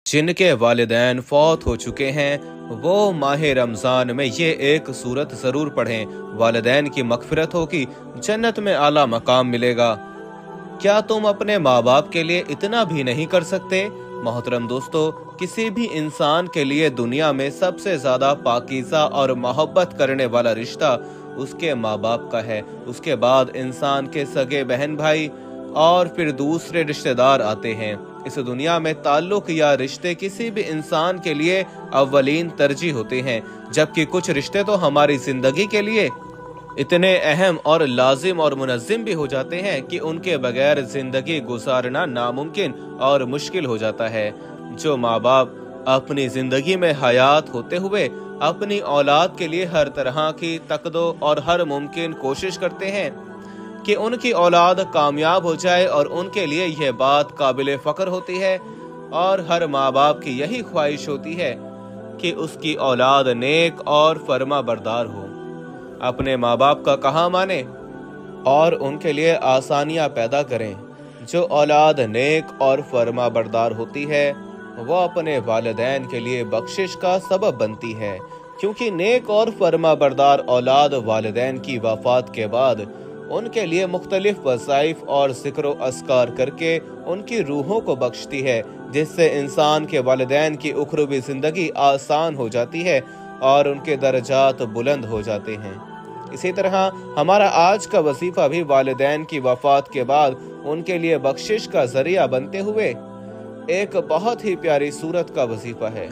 जिनके वालिदैन फौत हो चुके हैं वो माह रमज़ान में ये एक सूरत ज़रूर पढ़ें, वालिदैन की मग़फ़िरत होगी, जन्नत में आला मकाम मिलेगा। क्या तुम अपने माँ बाप के लिए इतना भी नहीं कर सकते? मोहतरम दोस्तों, किसी भी इंसान के लिए दुनिया में सबसे ज़्यादा पाकीज़ा और मोहब्बत करने वाला रिश्ता उसके माँ बाप का है। उसके बाद इंसान के सगे बहन भाई और फिर दूसरे रिश्तेदार आते हैं। इस दुनिया में ताल्लुक या रिश्ते किसी भी इंसान के लिए अव्वलीन तरजीह होते हैं, जबकि कुछ रिश्ते तो हमारी जिंदगी के लिए इतने अहम और लाजिम और मुनज़्ज़िम भी हो जाते हैं कि उनके बगैर जिंदगी गुजारना नामुमकिन और मुश्किल हो जाता है। जो माँ बाप अपनी जिंदगी में हयात होते हुए अपनी औलाद के लिए हर तरह की तकदो और हर मुमकिन कोशिश करते हैं कि उनकी औलाद कामयाब हो जाए, और उनके लिए यह बात काबिल फ़ख्र होती है और हर माँ बाप की यही ख्वाहिश होती है कि उसकी औलाद नेक और फर्मा बरदार हो, अपने माँ बाप का कहा माने और उनके लिए आसानियाँ पैदा करें। जो औलाद नेक और फर्मा बरदार होती है वो अपने वालिदैन के लिए बख्शिश का सबब बनती है, क्योंकि नेक और फर्मा बरदार औलाद वालिदैन की वफ़ात के बाद उनके लिए मुख्तलिफ वज़ाइफ और ज़िक्र अस्कार करके उनकी रूहों को बख्शती है, जिससे इंसान के वालिदैन की उखरवी ज़िंदगी आसान हो जाती है और उनके दर्जात बुलंद हो जाते हैं। इसी तरह हमारा आज का वजीफ़ा भी वालिदैन की वफ़ात के बाद उनके लिए बख्शिश का ज़रिया बनते हुए एक बहुत ही प्यारी सूरत का वजीफ़ा है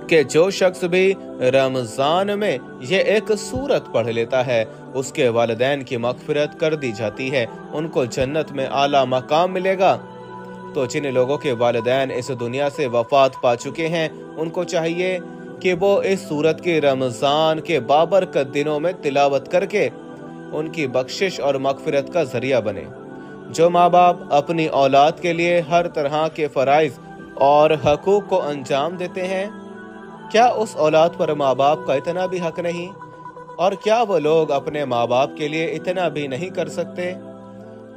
कि जो शख्स भी रमज़ान में ये एक सूरत पढ़ लेता है उसके वालिदैन की मग़फ़िरत कर दी जाती है, उनको जन्नत में आला मकाम मिलेगा। तो जिन लोगों के वालिदैन इस दुनिया से वफ़ात पा चुके हैं उनको चाहिए कि वो इस सूरत की रमज़ान के बाबरकत दिनों में तिलावत करके उनकी बख्शिश और मग़फ़िरत का ज़रिया बने। जो माँ बाप अपनी औलाद के लिए हर तरह के फ़राइज़ और हकूक़ को अंजाम देते हैं, क्या उस औलाद पर माँ बाप का इतना भी हक नहीं? और क्या वो लोग अपने माँ बाप के लिए इतना भी नहीं कर सकते?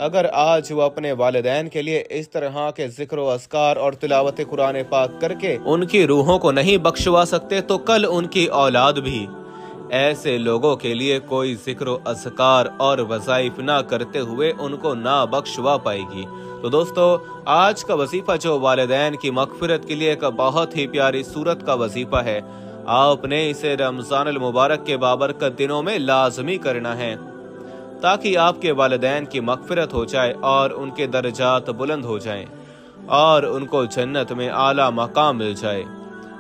अगर आज वो अपने वालिदैन के लिए इस तरह के ज़िक्र व अस्कार और तिलावत कुरान पाक करके उनकी रूहों को नहीं बख्शवा सकते, तो कल उनकी औलाद भी ऐसे लोगों के लिए कोई ज़िक्र व अस्कार और वज़ाइफ ना करते हुए उनको ना बख्शवा पाएगी। तो दोस्तों, आज का वजीफ़ा जो वालिदैन की मग़फ़िरत के लिए एक बहुत ही प्यारी सूरत का वजीफ़ा है, आपने इसे रमज़ान अल मुबारक के बाबरकत दिनों में लाजमी करना है, ताकि आपके वालिदैन की मग़फ़िरत हो जाए और उनके दर्जात बुलंद हो जाएं और उनको जन्नत में आला मकाम मिल जाए।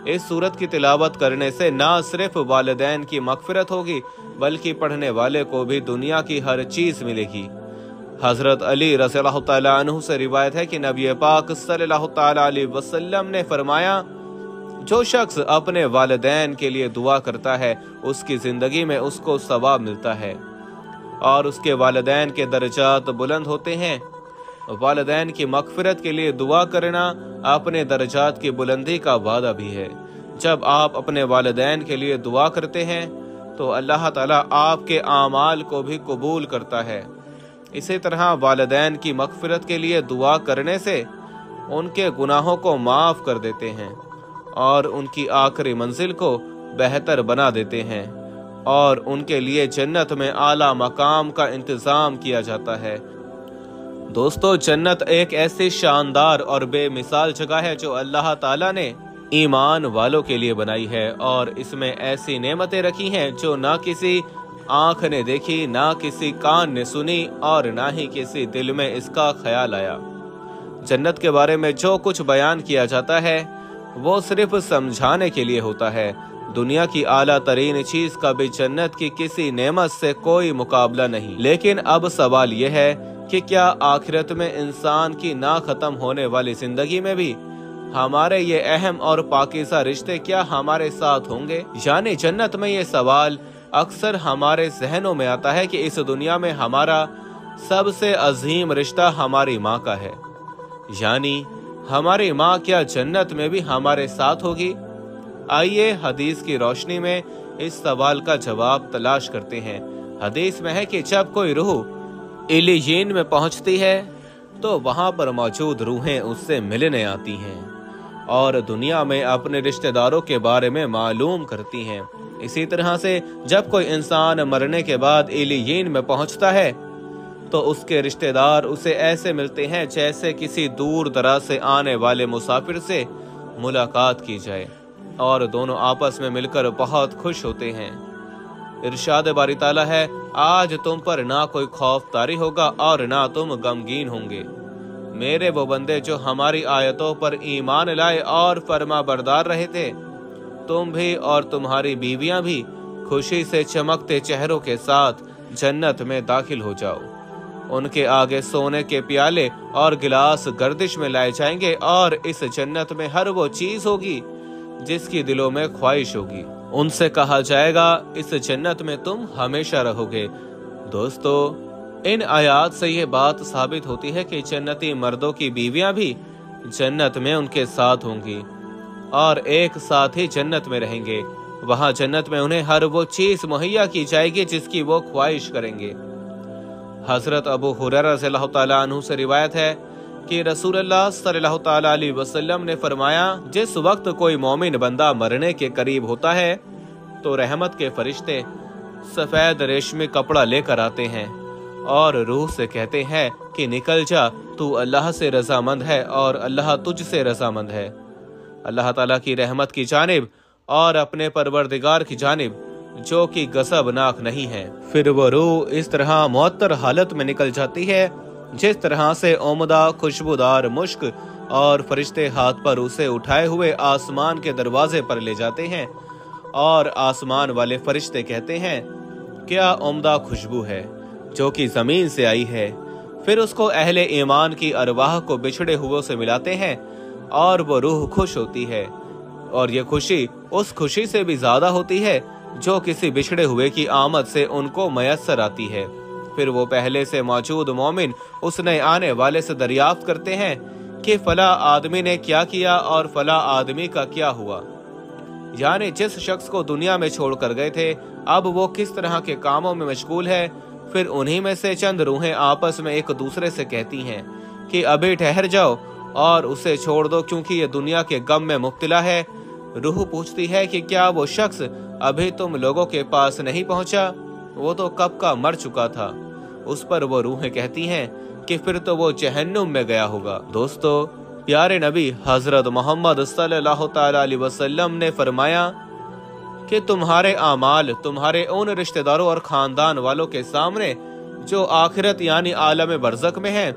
इस सूरत की तिलावत करने से ना सिर्फ वालिदैन की मग़फ़िरत होगी बल्कि पढ़ने वाले को भी दुनिया की हर चीज़ मिलेगी। हज़रत अली रज़ियल्लाहु तआला अन्हु से रिवायत है कि नबी पाक सल्लल्लाहु तआला अलैहि वसल्लम ने फरमाया, जो शख्स अपने वालिदैन के लिए दुआ करता है उसकी ज़िंदगी में उसको सवाब मिलता है और उसके वालिदैन के दर्जात बुलंद होते हैं। वालिदैन की मग़फ़िरत के लिए दुआ करना अपने दर्जात की बुलंदी का वादा भी है। जब आप अपने वालिदैन के लिए दुआ करते हैं तो अल्लाह ताला आपके आमाल को भी कबूल करता है। इसी तरह वालिदैन की मग़फ़िरत के लिए दुआ करने से उनके गुनाहों को माफ़ कर देते हैं और उनकी आखिरी मंजिल को बेहतर बना देते हैं और उनके लिए जन्नत में आला मकाम का इंतज़ाम किया जाता है। दोस्तों, जन्नत एक ऐसी शानदार और बेमिसाल जगह है जो अल्लाह ताला ने ईमान वालों के लिए बनाई है और इसमें ऐसी नेमतें रखी हैं जो ना किसी आँख ने देखी, ना किसी कान ने सुनी और ना ही किसी दिल में इसका ख्याल आया। जन्नत के बारे में जो कुछ बयान किया जाता है वो सिर्फ समझाने के लिए होता है। दुनिया की आला तरीन चीज का भी जन्नत की किसी नेमत से कोई मुकाबला नहीं। लेकिन अब सवाल यह है कि क्या आखिरत में इंसान की ना खत्म होने वाली जिंदगी में भी हमारे ये अहम और पाकीज़ा रिश्ते क्या हमारे साथ होंगे? यानी जन्नत में ये सवाल अक्सर हमारे जहनों में आता है कि इस दुनिया में हमारा सबसे अजीम रिश्ता हमारी माँ का है, यानी हमारी माँ क्या जन्नत में भी हमारे साथ होगी? आइए हदीस की रोशनी में इस सवाल का जवाब तलाश करते हैं। हदीस में है कि जब कोई रूह इलियीन में पहुंचती है तो वहां पर मौजूद रूहें उससे मिलने आती हैं और दुनिया में अपने रिश्तेदारों के बारे में मालूम करती हैं। इसी तरह से जब कोई इंसान मरने के बाद इलियीन में पहुंचता है तो उसके रिश्तेदार उसे ऐसे मिलते हैं जैसे किसी दूर दराज से आने वाले मुसाफिर से मुलाकात की जाए, और दोनों आपस में मिलकर बहुत खुश होते हैं। इरशाद बारी ताला है, आज तुम पर ना कोई खौफ तारी होगा और ना तुम गमगीन होंगे। मेरे वो बंदे जो हमारी आयतों पर ईमान लाए और फर्मा बरदार रहे थे, तुम भी और तुम्हारी बीवियां भी खुशी से चमकते चेहरों के साथ जन्नत में दाखिल हो जाओ। उनके आगे सोने के प्याले और गिलास गर्दिश में लाए जाएंगे और इस जन्नत में हर वो चीज होगी जिसकी दिलों में ख्वाहिश होगी। उनसे कहा जाएगा, इस जन्नत में तुम हमेशा रहोगे। दोस्तों, इन आयात से ये बात साबित होती है कि जन्नती मर्दों की बीवियां भी जन्नत में उनके साथ होंगी और एक साथ ही जन्नत में रहेंगे। वहां जन्नत में उन्हें हर वो चीज मुहैया की जाएगी जिसकी वो ख्वाहिश करेंगे। हजरत अबू हुरैरा रज़ियल्लाहु ताला अन्हु से रिवायत है कि रसूलुल्लाह सल्लल्लाहु ताला अलैहि वसल्लम ने फरमाया, जिस वक्त कोई मोमिन बंदा मरने के करीब होता है तो रहमत के फरिश्ते सफेद रेशमी कपड़ा लेकर आते हैं और रूह से कहते हैं कि निकल जा, तू अल्लाह से रजामंद है और अल्लाह तुझसे रजामंद है, अल्लाह ताला की रहमत की जानिब और अपने परवरदिगार की जानिब जो कि गज़बनाक नहीं है। फिर वो रूह इस तरह मुअत्तर हालत में निकल जाती है जिस तरह से उम्दा खुशबूदार मुश्क, और फरिश्ते हाथ पर उसे उठाए हुए आसमान के दरवाजे पर ले जाते हैं और आसमान वाले फरिश्ते कहते हैं, क्या उम्दा खुशबू है जो कि जमीन से आई है। फिर उसको अहले ईमान की अरवाह को बिछड़े हुओं से मिलाते हैं और वो रूह खुश होती है, और ये खुशी उस खुशी से भी ज्यादा होती है जो किसी बिछड़े हुए की आमद से उनको मयस्सर आती है। फिर वो पहले से मौजूद मोमिन उस नए आने वाले से दरियाफ्त करते हैं कि फला आदमी ने क्या किया और फला आदमी का क्या हुआ, यानी जिस शख्स को दुनिया में छोड़ कर गए थे अब वो किस तरह के कामों में मशगूल है। फिर उन्हीं में से चंद रूहें आपस में एक दूसरे से कहती हैं कि अभी ठहर जाओ और उसे छोड़ दो क्योंकि ये दुनिया के गम में मुब्तला है। रूह पूछती है कि क्या वो शख्स अभी तुम लोगों के पास नहीं पहुंचा, वो तो कब का मर चुका था। उस पर वो रूहें कहती हैं कि फिर तो वो जहन्नुम में गया होगा। दोस्तों, प्यारे नबी हजरत मोहम्मद सल्लल्लाहु ताला अलैहि वसल्लम ने फरमाया कि तुम्हारे आमाल तुम्हारे उन रिश्तेदारों और खानदान वालों के सामने जो आखिरत यानी आलम बरज़ख में हैं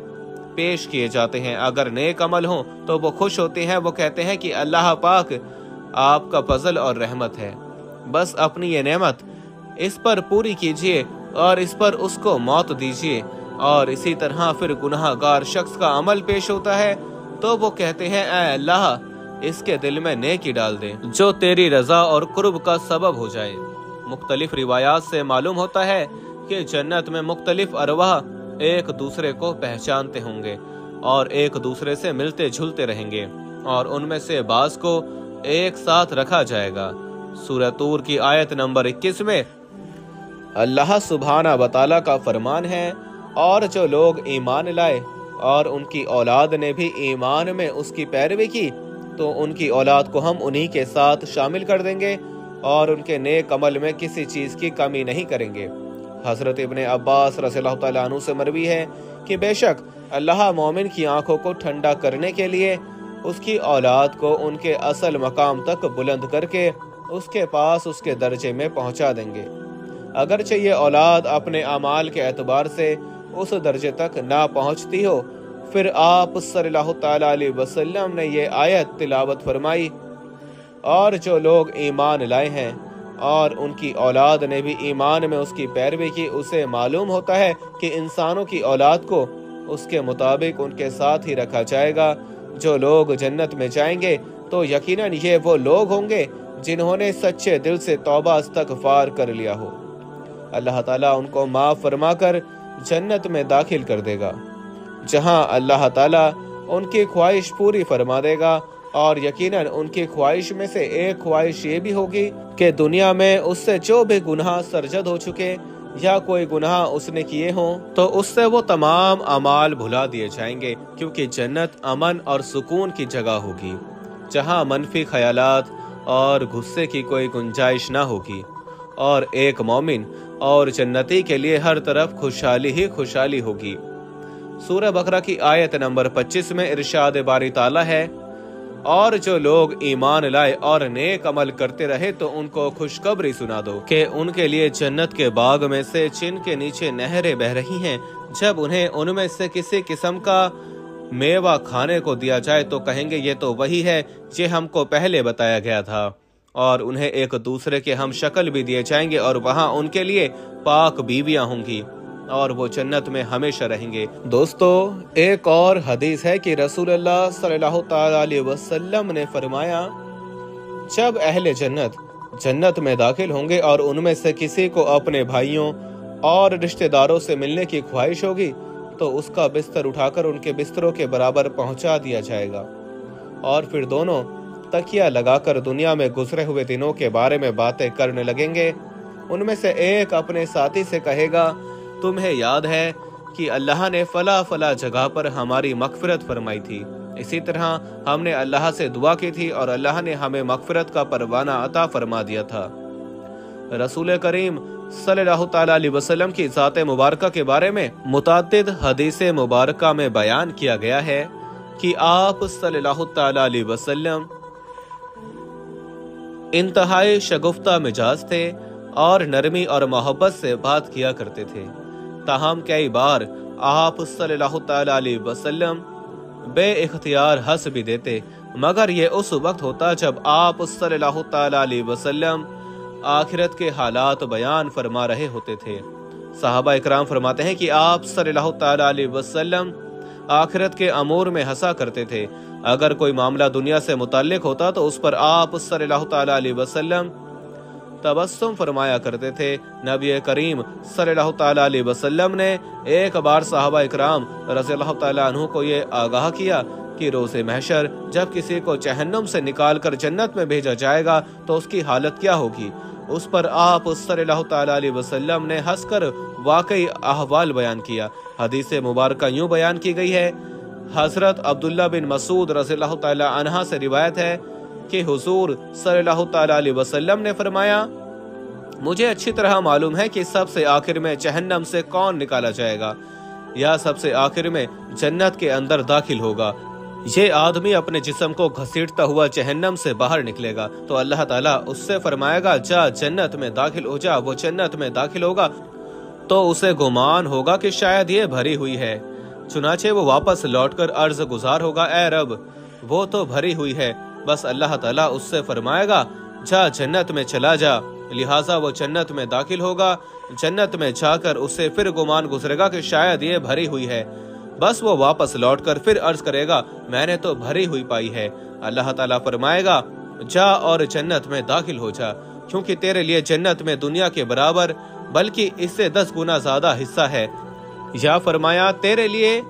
पेश किए जाते हैं। अगर नेक अमल हो तो वो खुश होते हैं, वो कहते हैं कि अल्लाह पाक आपका फजल और रहमत है, बस अपनी ये नेमत इस पर पूरी कीजिए और इस पर उसको मौत दीजिए। और इसी तरह फिर गुनाहगार शख्स का अमल पेश होता है तो वो कहते हैं, ऐ अल्लाह इसके दिल में नेकी डाल दे जो तेरी रजा और कुर्ब का सबब हो जाए। मुख्तलिफ रिवायात से मालूम होता है कि जन्नत में मुख्तलिफ अरवाह एक दूसरे को पहचानते होंगे और एक दूसरे से मिलते जुलते रहेंगे और उनमें से बाज को एक साथ रखा जाएगा। सूरह तूर की आयत नंबर 21 में अल्लाह सुब्हाना व तआला का फरमान है, और जो लोग ईमान लाए और उनकी औलाद ने भी ईमान में उसकी पैरवी की तो उनकी औलाद को हम उन्हीं के साथ शामिल कर देंगे और उनके नेक अमल में किसी चीज की कमी नहीं करेंगे। हजरत इब्ने अब्बास रज़ियल्लाहु तआला अन्हु से मरवी है कि बेशक अल्लाह मोमिन की आंखों को ठंडा करने के लिए उसकी औलाद को उनके असल मकाम तक बुलंद करके उसके पास उसके दर्जे में पहुंचा देंगे। अगरचे ये औलाद अपने अमाल के एतबार से उस दर्जे तक ना पहुंचती हो, फिर आप सल्लल्लाहु ताला अलैहि वसल्लम ने ये आयत तिलावत फरमाई, और जो लोग ईमान लाए हैं और उनकी औलाद ने भी ईमान में उसकी पैरवी की, उसे मालूम होता है कि इंसानों की औलाद को उसके मुताबिक उनके साथ ही रखा जाएगा। जो लोग जन्नत में जाएंगे तो यकीनन ये वो लोग होंगे जिन्होंने सच्चे दिल से तौबा इस्तगफार कर लिया हो। अल्लाह ताला उनको माफ फरमाकर जन्नत में दाखिल कर देगा, जहां अल्लाह ताला उनकी ख्वाहिश पूरी फरमा देगा। और यकीनन उनकी ख्वाहिश में से एक ख्वाहिश ये भी होगी कि दुनिया में उससे जो भी गुनाह सरजद हो चुके या कोई गुनाह उसने किए हों तो उससे वो तमाम अमाल भुला दिए जाएंगे, क्योंकि जन्नत अमन और सुकून की जगह होगी। जहां मनफी ख्यालात और गुस्से की कोई गुंजाइश ना होगी, और एक मोमिन और जन्नती के लिए हर तरफ खुशहाली ही खुशहाली होगी। सूरह बकरा की आयत नंबर 25 में इरशाद बारी ताला है, और जो लोग ईमान लाए और नेक अमल करते रहे तो उनको खुशखबरी सुना दो कि उनके लिए जन्नत के बाग में से जिनके नीचे नहरें बह रही हैं, जब उन्हें उनमें से किसी किस्म का मेवा खाने को दिया जाए तो कहेंगे ये तो वही है ये हमको पहले बताया गया था, और उन्हें एक दूसरे के हम शक्ल भी दिए जाएंगे और वहां उनके लिए पाक बीवियां होंगी और वो जन्नत में हमेशा रहेंगे। दोस्तों, एक और हदीस है कि रसूलुल्लाह सल्लल्लाहु अलैहि वसल्लम ने फरमाया, जब अहले जन्नत जन्नत में दाखिल होंगे और उनमें से किसी को अपने भाइयों और रिश्तेदारों से मिलने की ख्वाहिश होगी तो उसका बिस्तर उठाकर उनके बिस्तरों के बराबर पहुंचा दिया जाएगा, और फिर दोनों तकिया लगाकर दुनिया में गुजरे हुए दिनों के बारे में बातें करने लगेंगे। उनमें से एक अपने साथी से कहेगा, तुम्हें याद है कि अल्लाह ने फला फला जगह पर हमारी मगफिरत फरमाई थी, इसी तरह हमने अल्लाह से दुआ की थी और अल्लाह ने हमें मगफिरत का परवाना अता फरमा दिया था। रसूल करीम सल्लल्लाहु अलैहि वसल्लम की ज़ात मुबारका के बारे में मुताद्दिद हदीस मुबारका में बयान किया गया है कि आप सल्लल्लाहु अलैहि वसल्लम इंतहाई शगुफ्ता मिजाज थे और नरमी और मोहब्बत से बात किया करते थे। ताहम कई बार आप सल्लल्लाहु अलैहि वसल्लम बे इख्तियार हंस भी देते, मगर ये उस वक्त होता जब आप सल्लल्लाहु अलैहि वसल्लम आखिरत के हालात बयान फरमा रहे होते थे। सहाबा इकराम फरमाते हैं कि आप सल्लल्लाहु अलैहि वसल्लम आखिरत के अमूर में हंसा करते थे। अगर कोई मामला दुनिया से मुताल्लिक होता तो उस पर आप सल्लल्लाहु अलैहि वसल्लम तबस्सुम फरमाया करते थे। नबी करीम सल्लल्लाहु अलैहि वसल्लम ने एक बार सहाबा इकराम रज़ियल्लाहु तआला अन्हु को ये आगाह किया कि रोज़े महशर जब किसी को जहन्नुम से निकालकर जन्नत में भेजा जाएगा तो उसकी हालत क्या होगी। उस पर आप सल्लल्लाहु अलैहि वसल्लम ने हंसकर वाकई अहवाल बयान किया। हदीस मुबारका यूं बयान की गई है, हजरत अब्दुल्ला बिन मसूद रज़ियल्लाहु तआला अन्हा से रिवायत है कि हुजूर सल्लल्लाहु अलैहि वसल्लम ने फरमाया, मुझे अच्छी तरह मालूम है कि सबसे आखिर में जहन्नम से कौन निकाला जाएगा या सबसे आखिर में जन्नत के अंदर दाखिल होगा। ये आदमी अपने जिस्म को घसीटता हुआ जहन्नम से बाहर निकलेगा तो अल्लाह ताला उससे फरमाएगा, जा जन्नत में दाखिल हो जा। वो जन्नत में दाखिल होगा तो उसे गुमान होगा कि शायद ये भरी हुई है, चुनाचे वो वापस लौटकर अर्ज गुजार होगा, ए रब वो तो भरी हुई है। बस अल्लाह ताला उससे फरमाएगा, जा जन्नत में चला जा। लिहाजा वो जन्नत में दाखिल होगा। जन्नत में जाकर उससे फिर गुमान गुजरेगा कि शायद ये भरी हुई है। बस वो वापस लौटकर फिर अर्ज करेगा, मैंने तो भरी हुई पाई है। अल्लाह ताला फरमाएगा, जा और जन्नत में दाखिल हो जा, क्योंकि तेरे लिए जन्नत में दुनिया के बराबर बल्कि इससे 10 गुना ज्यादा हिस्सा है। या फरमाया, तेरे लिए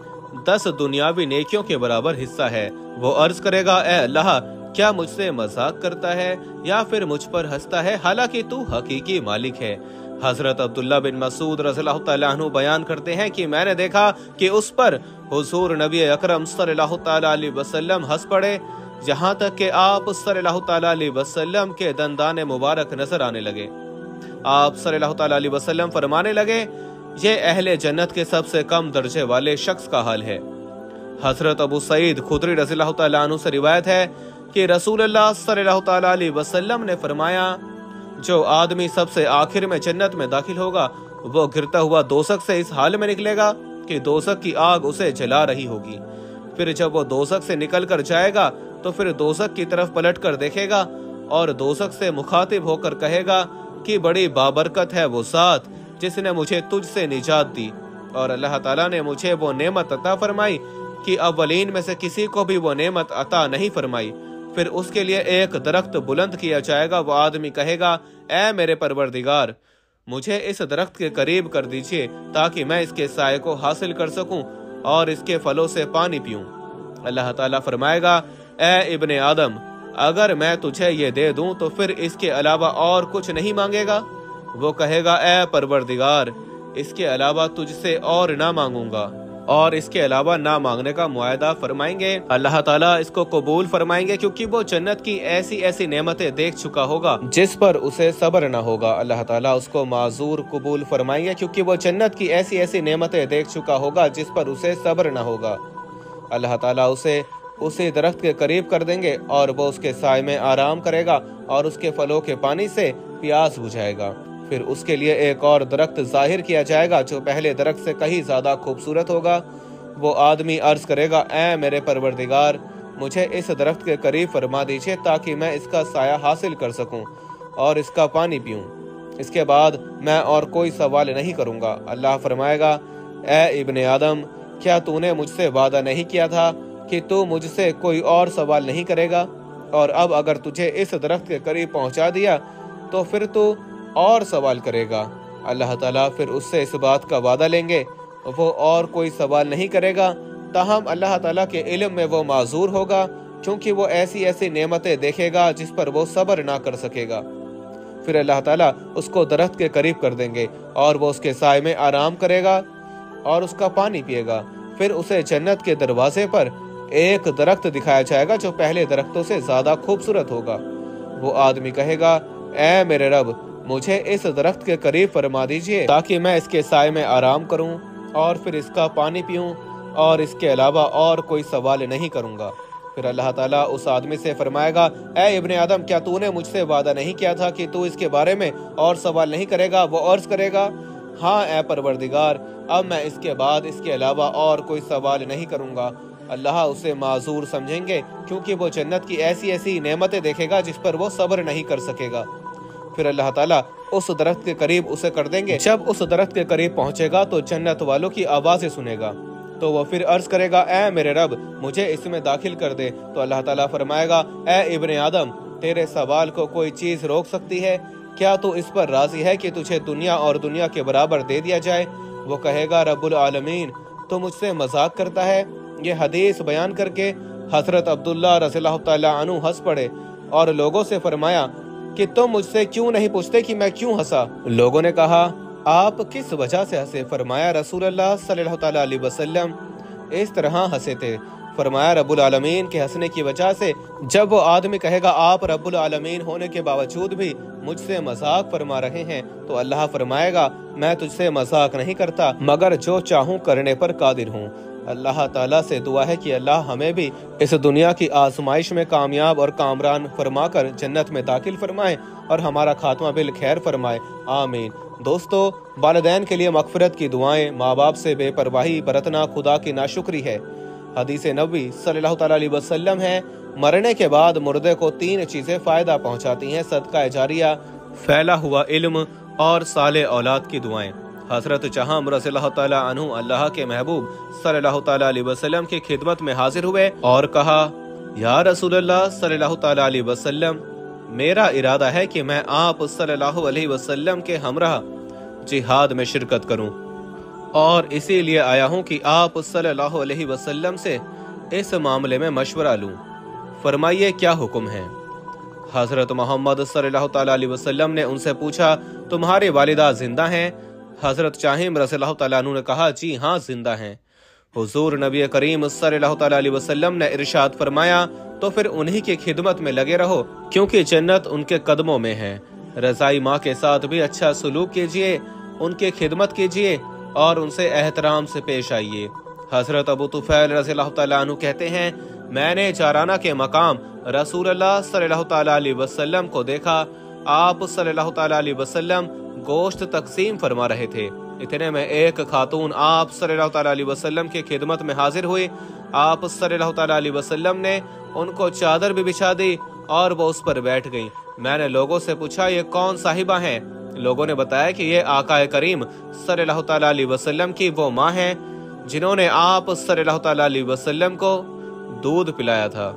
10 दुनियावी नेकियों के बराबर हिस्सा है। वो अर्ज करेगा, ए अल्लाह क्या मुझसे मजाक करता है या फिर मुझ पर हंसता है, हालांकि तू हकीकी मालिक है। हजरत अब्दुल्ला बिन मसूद रज़ियल्लाहु तआला अन्हु बयान करते हैं कि मैंने देखा कि उस पर हुजूर नबी अकरम सल्लल्लाहु अलैहि वसल्लम हंस पड़े, जहां तक कि आप सल्लल्लाहु अलैहि वसल्लम के दंदान मुबारक नजर आने लगे। आप सल्लल्लाहु अलैहि वसल्लम फरमाने लगे, ये अहले जन्नत के सबसे कम दर्जे वाले शख्स का हाल है। हजरत अबू सईद खुदरी रज़ियल्लाहु तआला अन्हु से रिवायत है कि रसूलुल्लाह सल्लल्लाहु अलैहि वसल्लम ने फरमाया, जो आदमी सबसे आखिर में जन्नत में दाखिल होगा वो गिरता हुआ दोज़ख से इस हाल में निकलेगा कि दोज़ख की आग उसे जला रही होगी। फिर जब वो दोज़ख से निकल कर जाएगा तो फिर दोज़ख की तरफ पलट कर देखेगा और दोज़ख से मुखातिब होकर कहेगा कि बड़ी बाबरकत है वो ज़ात जिसने मुझे तुझसे निजात दी, और अल्लाह ताला ने मुझे वो नेमत अता फरमाई कि अव्वलीन में से किसी को भी वो नेमत अता नहीं फरमाई। फिर उसके लिए एक दरख्त बुलंद किया जाएगा। वो आदमी कहेगा, ऐ मेरे परवरदिगार, मुझे इस दरख्त के करीब कर दीजिए ताकि मैं इसके साये को हासिल कर सकूं और इसके फलों से पानी पीऊं। अल्लाह ताला फरमाएगा, ऐ इब्ने आदम, अगर मैं तुझे ये दे दूं तो फिर इसके अलावा और कुछ नहीं मांगेगा। वो कहेगा, ऐ परवरदिगार, इसके अलावा तुझसे और ना मांगूंगा। اور اس کے علاوہ نہ مانگنے کا معاہدہ فرمائیں گے۔ اللہ تعالیٰ اس کو قبول فرمائیں گے کیونکہ وہ جنت کی ایسی ایسی نعمتیں دیکھ چکا ہوگا جس پر اسے صبر نہ ہوگا۔ اللہ تعالیٰ اس کو معذور قبول فرمائیں گے کیونکہ وہ جنت کی ایسی ایسی نعمتیں دیکھ چکا ہوگا جس پر اسے صبر نہ ہوگا۔ اللہ تعالیٰ اسے اسی درخت کے قریب کر دیں گے اور وہ اس کے سائے میں آرام کرے گا اور اس کے پھلوں کے پانی سے پیاس بجھائے گا۔ پھر اس کے لیے ایک اور درخت ظاہر کیا جائے گا جو پہلے درخت سے کہیں زیادہ خوبصورت ہوگا۔ وہ آدمی عرض کرے گا، اے میرے پروردگار، مجھے اس درخت کے قریب فرما دیجئے تاکہ میں اس کا سایہ حاصل کر سکوں اور اس کا پانی پیوں۔ اس کے بعد میں اور کوئی سوال نہیں کروں گا۔ اللہ فرمائے گا، اے ابن آدم، کیا تو نے مجھ سے وعدہ نہیں کیا تھا کہ تو مجھ سے کوئی اور سوال نہیں کرے گا؟ اور اب اگر تجھے اس درخت کے قریب پہنچا دیا تو پھر تو اور سوال کرے گا۔ اللہ تعالیٰ پھر اس سے اس بات کا وعدہ لیں گے، وہ اور کوئی سوال نہیں کرے گا، تاہم اللہ تعالیٰ کے علم میں وہ معذور ہوگا کیونکہ وہ ایسی ایسی نعمتیں دیکھے گا جس پر وہ صبر نہ کر سکے گا۔ پھر اللہ تعالیٰ اس کو درخت کے قریب کر دیں گے اور وہ اس کے سائے میں آرام کرے گا اور اس کا پانی پیے گا۔ پھر اسے جنت کے دروازے پر ایک درخت دکھایا جائے گا جو پہلے درختوں سے زیادہ خوبصورت ہوگا۔ وہ آدمی کہے گا، اے میرے رب، مجھے اس درخت کے قریب فرما دیجئے تاکہ میں اس کے سائے میں آرام کروں اور پھر اس کا پانی پیوں اور اس کے علاوہ اور کوئی سوال نہیں کروں گا۔ پھر اللہ تعالیٰ اس آدمی سے فرمائے گا، اے ابن آدم، کیا تو نے مجھ سے وعدہ نہیں کیا تھا کہ تو اس کے بارے میں اور سوال نہیں کرے گا؟ وہ عرض کرے گا، ہاں اے پروردگار، اب میں اس کے بعد اس کے علاوہ اور کوئی سوال نہیں کروں گا۔ اللہ اسے معذور سمجھیں گے کیونکہ وہ جنت کی ایسی ایسی نعمتیں دیکھے گا جس پر وہ صبر نہیں کر سکے گا۔ پھر اللہ تعالیٰ اس درخت کے قریب اسے کر دیں گے۔ جب اس درخت کے قریب پہنچے گا تو جنت والوں کی آوازیں سنے گا، تو وہ پھر عرض کرے گا، اے میرے رب، مجھے اس میں داخل کر دے۔ تو اللہ تعالیٰ فرمائے گا، اے ابن آدم، تیرے سوال کو کوئی چیز روک سکتی ہے؟ کیا تو اس پر راضی ہے کہ تجھے دنیا اور دنیا کے برابر دے دیا جائے؟ وہ کہے گا، رب العالمین، تو مجھ سے مذاق کرتا ہے؟ یہ حدیث بیان کر کے حضرت عبداللہ رضی اللہ تعالیٰ عنہ ہنس پڑے اور لوگوں سے فرمایا کہ تم مجھ سے کیوں نہیں پوچھتے کہ میں کیوں ہنسا؟ لوگوں نے کہا، آپ کس وجہ سے ہنسے؟ فرمایا، رسول اللہ صلی اللہ تعالیٰ علیہ وسلم اس طرح ہنسے تھے۔ فرمایا، رب العالمین کے ہنسنے کی وجہ سے۔ جب وہ آدمی کہے گا، آپ رب العالمین ہونے کے باوجود بھی مجھ سے مذاق فرما رہے ہیں، تو اللہ فرمائے گا، میں تجھ سے مذاق نہیں کرتا مگر جو چاہوں کرنے پر قادر ہوں۔ اللہ تعالیٰ سے دعا ہے کہ اللہ ہمیں بھی اس دنیا کی آزمائش میں کامیاب اور کامران فرما کر جنت میں داخل فرمائے اور ہمارا خاتمہ بالخیر فرمائے، آمین۔ دوستو، والدین کے لیے مغفرت کی دعائیں، ماں باپ سے بے پرواہی برتنا خدا کی ناشکری ہے۔ حدیث نبوی صلی اللہ تعالیٰ علیہ وسلم ہے، مرنے کے بعد مردے کو 3 چیزیں فائدہ پہنچاتی ہیں: صدقہ جاریہ، پھیلا ہوا علم اور صالح اولاد کی دعائیں۔ حضرت جہام رضی اللہ تعالیٰ عنہ اللہ کے محبوب صلی اللہ تعالیٰ علیہ وسلم کی خدمت میں حاضر ہوئے اور کہا، یا رسول اللہ صلی اللہ تعالیٰ علیہ وسلم، میرا ارادہ ہے کہ میں آپ صلی اللہ علیہ وسلم کے ہمراہ جہاد میں شرکت کروں، اور اسی لیے آیا ہوں کہ آپ صلی اللہ علیہ وسلم سے اس معاملے میں مشورہ لوں، فرمائیے کیا حکم ہے؟ حضرت محمد صلی اللہ تعالیٰ علیہ وسلم نے ان سے پوچھا، تمہاری والدہ زندہ ہیں؟ حضرت جاہم رضی اللہ تعالیٰ عنہ نے کہا، جی ہاں زندہ ہیں۔ حضور نبی کریم صلی اللہ تعالیٰ علیہ وسلم نے ارشاد فرمایا، تو پھر انہی کی خدمت میں لگے رہو کیونکہ جنت ان کے قدموں میں ہے۔ رضائی ماں کے ساتھ بھی اچھا سلوک کیجئے، ان کی خدمت کیجئے اور ان سے احترام سے پیش آئیے۔ حضرت ابو طفیل رضی اللہ تعالیٰ عنہ کہتے ہیں، میں نے جارانہ کے مقام رسول اللہ صلی اللہ تعالیٰ علیہ وسلم کو دیکھا، آپ صلی اللہ تعالیٰ علیہ وسلم گوشت تقسیم فرما رہے تھے۔ اتنے میں ایک خاتون آپ صلی اللہ تعالیٰ علیہ وسلم کی خدمت میں حاضر ہوئی۔ آپ صلی اللہ تعالیٰ علیہ وسلم نے ان کو چادر بھی بچھا دی اور وہ اس پر بیٹھ گئیں۔ میں نے لوگوں سے پوچھا، یہ کون صاحبہ ہیں؟ لوگوں نے بتایا کہ یہ آقا کریم صلی اللہ تعالیٰ علیہ وسلم کی وہ ماں ہیں جنہوں نے آپ صلی اللہ تعالیٰ علیہ وسلم کو دودھ پلایا تھا۔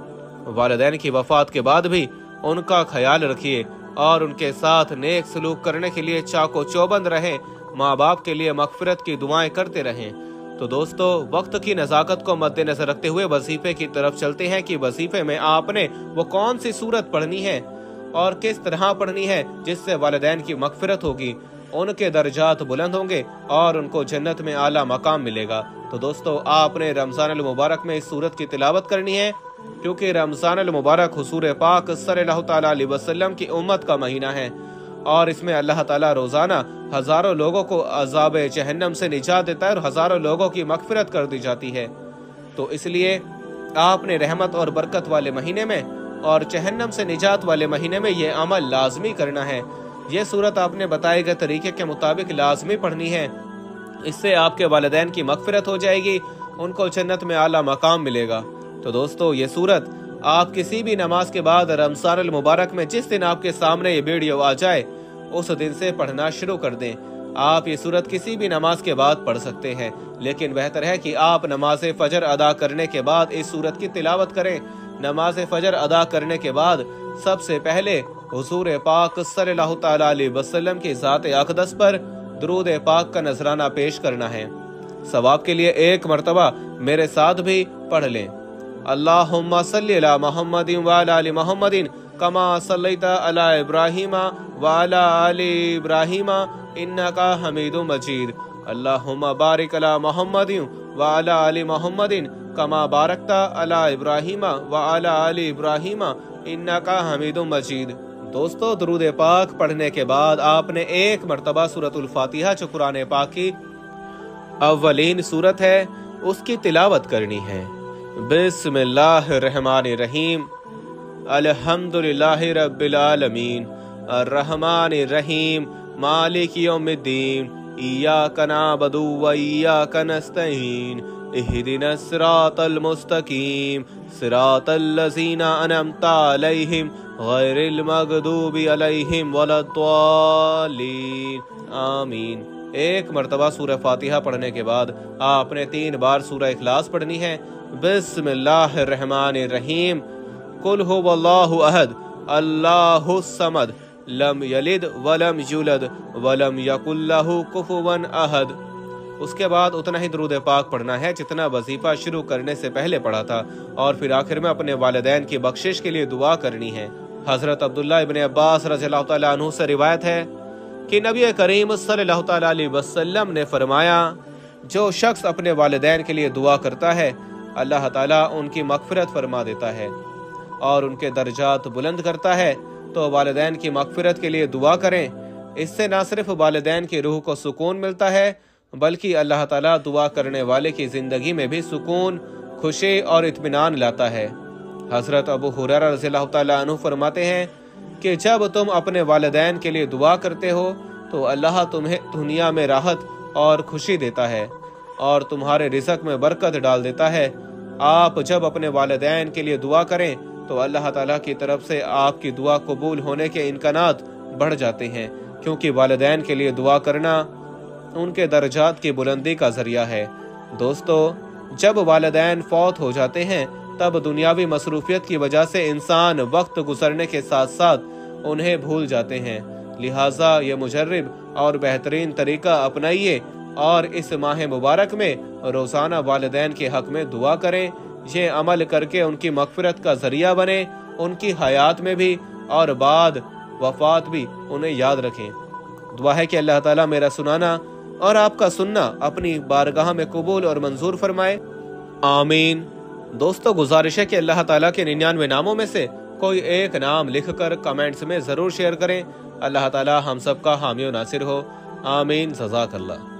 والدین کی وفات کے بعد بھی ان کا خیال رکھیے اور ان کے ساتھ نیک سلوک کرنے کے لیے چاق و چوبند رہیں، ماں باپ کے لیے مغفرت کی دعائیں کرتے رہیں۔ تو دوستو، وقت کی نزاکت کو مد نظر رکھتے ہوئے وظیفے کی طرف چلتے ہیں کہ وظیفے میں آپ نے وہ کون سی سورت پڑھنی ہے اور کس طرح پڑھنی ہے جس سے والدین کی مغفرت ہوگی۔ उनके दर्जात बुलंद होंगे और उनको जन्नत में आला मकाम मिलेगा। तो दोस्तों, आपने रमजान अल मुबारक में इस सूरत की तिलावत करनी है, क्योंकि रमजान अल मुबारक हुजूर पाक सल्लल्लाहु तआला अलैहि वसल्लम की उम्मत का महीना है और इसमें अल्लाह ताला रोजाना हजारों लोगों को अजाब जहन्नम से निजात देता है और हजारों लोगों की मगफिरत कर दी जाती है। तो इसलिए आपने रहमत और बरकत वाले महीने में और जहन्नम से निजात वाले महीने में ये अमल लाजमी करना है। ये सूरत आपने बताए गए तरीके के मुताबिक लाजमी पढ़नी है। इससे आपके वालिदैन की मगफिरत हो जाएगी, उनको जन्नत में आला मकाम मिलेगा। तो दोस्तों, ये सूरत आप किसी भी नमाज के बाद रमजान अल मुबारक में जिस दिन आपके सामने ये वीडियो आ जाए उस दिन से पढ़ना शुरू कर दें। आप ये सूरत किसी भी नमाज के बाद पढ़ सकते हैं, लेकिन बेहतर है कि आप नमाज फजर अदा करने के बाद इस सूरत की तिलावत करें। नमाज फजर अदा करने के बाद सबसे पहले हुजूर पाक सल्लल्लाहु तआला अलैहि वसल्लम की ज़ात अक़दस पर दुरूद पाक का नजराना पेश करना है। सवाब के लिए एक मरतबा मेरे साथ भी पढ़ लें। अल्लाहुम्मा सल्लि अला मुहम्मदिन व अला आलि मुहम्मदिन कमा सल्लैता अला इब्राहीमा व अला आलि इब्राहीमा इन्नका हमीदुम मजीद। अल्लाहुम्मा बारिक अला मुहम्मदिन व अला आलि मुहम्मदिन कमा बारकता अला इब्राहीमा व अला आलि इब्राहीमा इन्नका हमीदुम मजीद। दोस्तों, दुरूद पाक पढ़ने के बाद आपने एक मरतबा सूरतुल फातिहा जो कुरान पाक की अव्वलीन सूरत है उसकी तिलावत करनी है। बिस्मिल्लाहिर्रहमानिर्रहीम अल्हम्दुलिल्लाहि रब्बिल आलमीन अर्रहमानिर्रहीम मालिकि यौमिद्दीन इय्याका नअबुदु व इय्याका नस्तईन इहदिनस सिरातल मुस्तकीम सिरातल लज़ीना अनअमता अलैहिम गैरिल मग़दूबि अलैहिम वलद्दालीन आमीन। एक मरतबा सूरह फातिहा पढ़ने के बाद आपने 3 बार सूरह इखलास पढ़नी है। बिस्मिल्लाहिर्रहमानिर्रहीम कुल हुवल्लाहु अहद अल्लाहुस समद लम यलिद वलम यूलद वलम यकुल लहू कुफुवन अहद। उसके बाद उतना ही दुरूद पाक पढ़ना है जितना वजीफा शुरू करने से पहले पढ़ा था, और फिर आखिर में अपने वालिदैन की बख्शिश के लिए दुआ करनी है। हजरत अब्दुल्ला इब्न अब्बास रज़ियल्लाहु तआला अन्हु से रिवायत है कि नबी करीम सल्लल्लाहु तआला अलैहि वसल्लम ने फरमाया, जो शख्स अपने वालिदैन के लिए दुआ करता है अल्लाह ताला उनकी मगफिरत फरमा देता है और उनके दर्जात बुलंद करता है। तो वालिदैन की मगफिरत के लिए दुआ करें। इससे न सिर्फ वालिदैन की रूह को सुकून मिलता है, बल्कि अल्लाह ताला दुआ करने वाले की जिंदगी में भी सुकून, खुशी और इत्मीनान लाता है। हजरत अबू हुरैरा रज़ियल्लाहु तआला अन्हु फरमाते हैं कि जब तुम अपने वालिदैन के लिए दुआ करते हो तो अल्लाह तुम्हें दुनिया में राहत और खुशी देता है और तुम्हारे रिज़्क़ में बरकत डाल देता है। आप जब अपने वालिदैन के लिए दुआ करें तो अल्लाह ताला की तरफ से आपकी दुआ कबूल होने के इम्कानात बढ़ जाते हैं, क्योंकि वालिदैन के लिए दुआ करना उनके दर्जात की बुलंदी का जरिया है। दोस्तों, जब वालिदैन फौत हो जाते हैं तब दुनियावी मसरूफियत की वजह से इंसान वक्त गुजरने के साथ साथ उन्हें भूल जाते हैं। लिहाजा ये मुजर्रिब और बेहतरीन तरीका अपनाइए और इस माह मुबारक में रोजाना वालिदैन के हक में दुआ करें। ये अमल करके उनकी मगफिरत का जरिया बने, उनकी हयात में भी और बाद वफात भी उन्हें याद रखें। दुआ है कि अल्लाह ताला मेरा सुनाना और आपका सुनना अपनी बारगाह में कबूल और मंजूर फरमाए, आमीन। दोस्तों, गुजारिश है कि अल्लाह ताला के 99 नामों में से कोई एक नाम लिखकर कमेंट्स में जरूर शेयर करें। अल्लाह ताला हम सबका हामी और नासिर हो, आमीन। जज़ाकल्लाह।